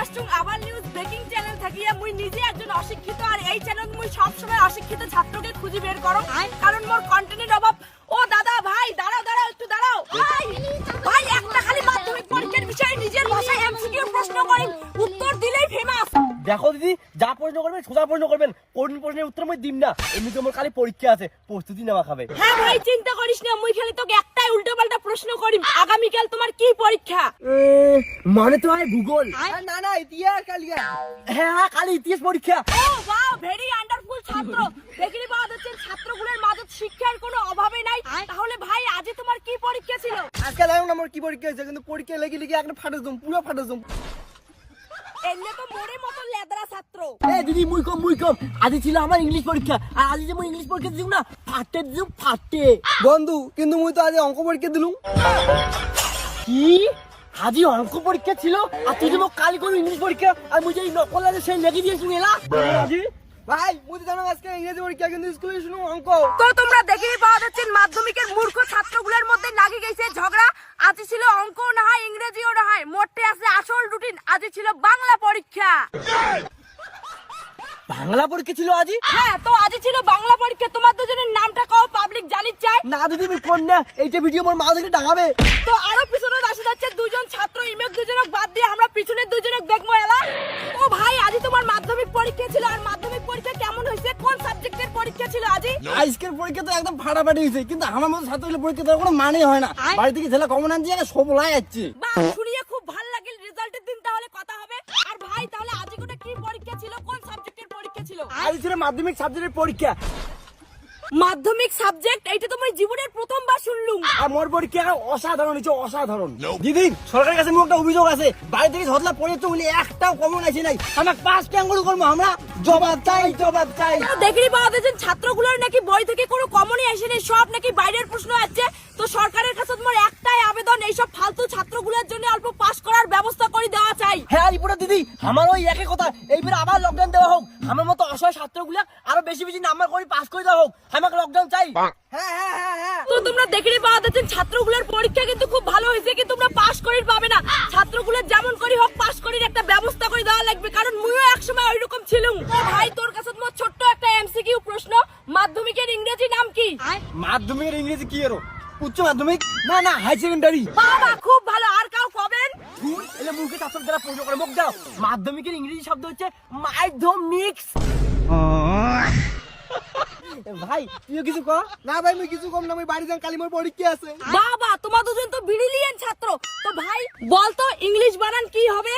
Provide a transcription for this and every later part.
আসুন আবার news breaking channel থাকিয়া মুই নিজে একজন অশিক্ষিত আর এই চ্যানেল মুই সব সময় অশিক্ষিত ছাত্রকে খুঁজি বের করো কারণ মোর কন্টেন্টের অভাব। ও দাদা ভাই দাঁড়াও দাঁড়াও একটু দাঁড়াও ভাই ভাই একটা খালি মাধ্যমিক পরীক্ষার বিষয়ে নিজের ভাষায় এমসিকিউ প্রশ্ন করেন উত্তর দিলেই ফেমাস। দেখো দিদি, যা প্রশ্ন করবেন সোজা প্রশ্ন করবেন, কোন প্রশ্নের উত্তর মই দিম না। এমনিতে আমার খালি পরীক্ষা আছে, প্রস্তুতি নেওয়া খাবে। হ্যাঁ ভাই চিন্তা করিস না, মুই খালি তোকে একটাই উল্টোপাল্টা প্রশ্ন করিম। আগামীকাল তোমার কি পরীক্ষা? মানে তো হয় ভূগোল। না না ইতিহাস কালিয়া। হ্যাঁ কালি ইতিহাস পরীক্ষা। ও ওয়াও ভেরি আন্ডারফুল ছাত্র। দেখিনি পাওয়া যাচ্ছে ছাত্রগুলোর মাঝে শিক্ষার কোনো অভাবে নাই। তাহলে ভাই আজকে তোমার কি পরীক্ষা ছিল? আজকে জানো না আমার কি পরীক্ষা হয়েছে, কিন্তু পরীক্ষা লেগে লেগে একটা ফাটে জম, পুরো ফাটে জম। এলে তো মোরে মতো লেদরা ছাত্র। দিদি মুই কম আজি ছিল আমার ইংলিশ পরীক্ষা, আর আজি যে মুই ইংলিশ পরীক্ষা দিম না ফাটে বন্ধু, কিন্তু মুই তো আজ অঙ্ক পরীক্ষা দিলুম। কি আজি অঙ্ক পরীক্ষা ছিল আর তুই যে মোক কাল করু ইংলিশ পরীক্ষা, আর মুই যে নকল আছে সেই লেগে দিয়েছি এলা আজি। ভাই মুই তো জানো আজকে ইংরেজি পরীক্ষা, কিন্তু স্কুলে শুনো অঙ্ক। তো তোমরা দেখেই পাওয়া যাচ্ছে মাধ্যমিকের মূর্খ ছাত্রগুলোর মধ্যে লাগি গেছে ঝগড়া। আজ ছিল অঙ্ক না হয় ইংরেজিও না হয়, মোটে আছে আসল রুটিন। আজ ছিল বাংলা পরীক্ষা। বাংলা পরীক্ষা ছিল আজি? হ্যাঁ তো আজ ছিল বাংলা পরীক্ষা। তোমার দুজনের নামটা কও, পাবলিক জানিত চাই। না দিদি আমি কোন না, এইটা ভিডিও মোর মা দেখে ডাঙাবে। তো আরো পিছনে আসে যাচ্ছে দুজন ছাত্র, ইমেক দুজনক বাদ দিয়ে আমরা পিছনের দুজনক দেখবো এলা। ও ভাই আজ তোমার মাধ্যমিক পরীক্ষা ছিল, আর মাধ্যমিক পরীক্ষা কেমন হয়েছে? কোন সাবজেক্টের পরীক্ষা ছিল আজি? আজকের পরীক্ষা তো একদম ফাটাফাটি হয়েছে, কিন্তু আমার মতো ছাত্রগুলো পরীক্ষা দেওয়ার কোনো মানে হয় না। বাড়ি থেকে ছেলে কমন আনছি, সব লাই যাচ্ছে। বাহ শুনিয়ে খুব ভালো লাগল। রেজাল্টের দিন তাহলে কথা হবে। আর ভাই তাহলে আজ কোটা কি পরীক্ষা ছিল? কোন সাবজেক্টের পরীক্ষা ছিল? আজ ছিল মাধ্যমিক সাবজেক্টের পরীক্ষা। মাধ্যমিক সাবজেক্ট, এইটা তো আমি জীবনের প্রথমবার শুনলুম। আর মোর পরীক্ষা অসাধারণ হয়েছে, অসাধারণ। দিদি সরকারের কাছে মোর একটা অভিযোগ আছে, বাড়ি থেকে ঝটলা পড়েছে বলে একটাও কমন আছে নাই। আমাকে 5টা আঙ্গুল করবো, আমরা জবাব চাই জবাব চাই। দেখেই পাওয়া যাচ্ছে ছাত্রগুলোর নাকি বই থেকে কোনো কমনই আসেনি, সব নাকি বাইরের প্রশ্ন আছে। তো সরকারের কাছে তোমার একটাই আবেদন, এইসব ফালতু ছাত্রগুলোর জন্য অল্প পাস করার ব্যবস্থা করে দেওয়া চাই। হ্যাঁ রিপোর্টার দিদি, আমার ওই একই কথা, এইবার আবার লকডাউন দেওয়া হোক। আমার মতো অসহায় ছাত্রগুলা আরো বেশি বেশি নাম্বার করে পাস করে দেওয়া হোক। আমাকে লকডাউন চাই। হ্যাঁ হ্যাঁ হ্যাঁ হ্যাঁ। তো তোমরা দেখেই পাওয়া যাচ্ছে ছাত্রগুলোর পরীক্ষা কিন্তু খুব ভালো হয়েছে, কিন্তু তোমরা পাস করে পাবে না। ছাত্রগুলোর যেমন করে হোক পাস করে একটা ব্যবস্থা করে দেওয়া লাগবে, কারণ মুইও একসময় ওইরকম ছিলাম। ভাই তোর কাছে তোমার ছোট্ট একটা এমসিকিউ প্রশ্ন, মাধ্যমিকের ইংরেজি নাম কি? মাধ্যমিকের ইংরেজি কি এরো? উচ্চ মাধ্যমিক? না না হাই সেকেন্ডারি। বাবা খুব ভালো। আর কাউ কবেন? এলে মুখে চাচর দ্বারা প্রশ্ন করে মুখ দাও। মাধ্যমিকের ইংরেজি শব্দ হচ্ছে মাধ্যমিক্স। ভাই তুইও কিছু কর না। ভাই মুই কিছু কম না, মুই বাড়ি যান, কালি মোর পরীক্ষা আছে। বাবা তোমার দুজন তো ব্রিলিয়েন্ট ছাত্র। তো ভাই বল তো ইংলিশ বানান কি হবে?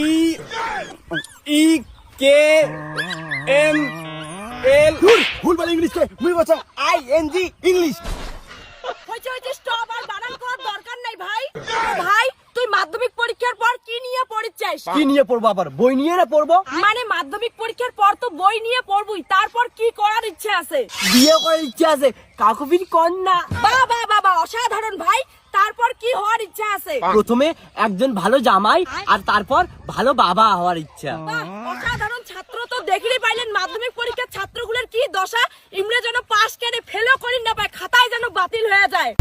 ই ই কে এম এল। ভুল বলে ইংলিশ কে মুই বলছো ING ইংলিশ। হইছে হইছে স্টপ, আর বানান করার দরকার নাই ভাই। ভাই তুই মাধ্যমিক পরীক্ষার পর কি নিয়ে পড়ছিস? কি নিয়ে পড়বো? আবার বই নিয়ে না পড়বো? মানে মাধ্যমিক পরীক্ষার পর তো বই নিয়ে পড়বই, তারপর কি করার ইচ্ছে আছে? বিয়ে করার ইচ্ছা আছে, কাকু বিন কন্যা। বাবা বাবা অসাধারণ ভাই। তারপর কি হওয়ার ইচ্ছা আছে? প্রথমে একজন ভালো জামাই, আর তারপর ভালো বাবা হওয়ার ইচ্ছা। বাহ, অসাধারণ ছাত্র। তো দেখলেই পাইলেন মাধ্যমিক পরীক্ষার ছাত্রগুলোর কি দশা। ইংরেজি যেন পাস করে ফেলও করি না পায়, খাতায় যেন বাতিল হয়ে যায়।